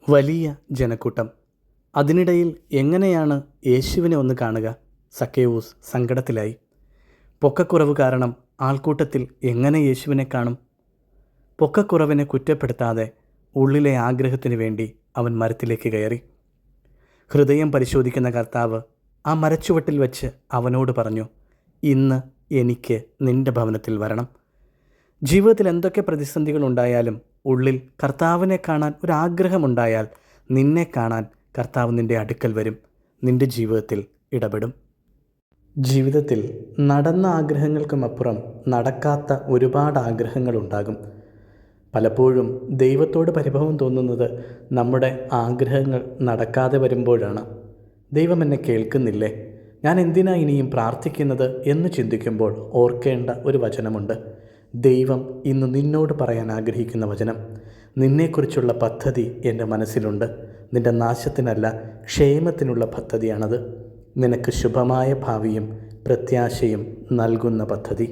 വലിയ ജനക്കൂട്ടം. അതിനിടയിൽ എങ്ങനെയാണ് യേശുവിനെ ഒന്ന് കാണുക? സക്കേവൂസ് സങ്കടത്തിലായി. പൊക്കക്കുറവ് കാരണം ആൾക്കൂട്ടത്തിൽ എങ്ങനെ യേശുവിനെ കാണും? പൊക്കക്കുറവിനെ കുറ്റപ്പെടുത്താതെ ഉള്ളിലെ ആഗ്രഹത്തിന് വേണ്ടി അവൻ മരത്തിലേക്ക് കയറി. ഹൃദയം പരിശോധിക്കുന്ന കർത്താവ് ആ മരച്ചുവട്ടിൽ വച്ച് അവനോട് പറഞ്ഞു, ഇന്ന് എനിക്ക് നിൻ്റെ ഭവനത്തിൽ വരണം. ജീവിതത്തിൽ എന്തൊക്കെ പ്രതിസന്ധികൾ ഉണ്ടായാലും ഉള്ളിൽ കർത്താവിനെ കാണാൻ ഒരാഗ്രഹമുണ്ടായാൽ നിന്നെ കാണാൻ കർത്താവ് നിൻ്റെ അടുക്കൽ വരും, നിൻ്റെ ജീവിതത്തിൽ ഇടപെടും. ജീവിതത്തിൽ നടന്ന ആഗ്രഹങ്ങൾക്കുമപ്പുറം നടക്കാത്ത ഒരുപാട് ആഗ്രഹങ്ങളുണ്ടാകും. പലപ്പോഴും ദൈവത്തോട് പരിഭവം തോന്നുന്നത് നമ്മുടെ ആഗ്രഹങ്ങൾ നടക്കാതെ വരുമ്പോഴാണ്. ദൈവം എന്നെ കേൾക്കുന്നില്ലേ, ഞാൻ എന്തിനാ ഇനിയും പ്രാർത്ഥിക്കുന്നത് എന്ന് ചിന്തിക്കുമ്പോൾ ഓർക്കേണ്ട ഒരു വചനമുണ്ട്. ദൈവം ഇന്ന് നിന്നോട് പറയാൻ ആഗ്രഹിക്കുന്ന വചനം, നിന്നെക്കുറിച്ചുള്ള പദ്ധതി എൻ്റെ മനസ്സിലുണ്ട്. നിൻ്റെ നാശത്തിനല്ല, ക്ഷേമത്തിനുള്ള പദ്ധതിയാണത്. നിനക്ക് ശുഭമായ ഭാവിയും പ്രത്യാശയും നൽകുന്ന പദ്ധതി.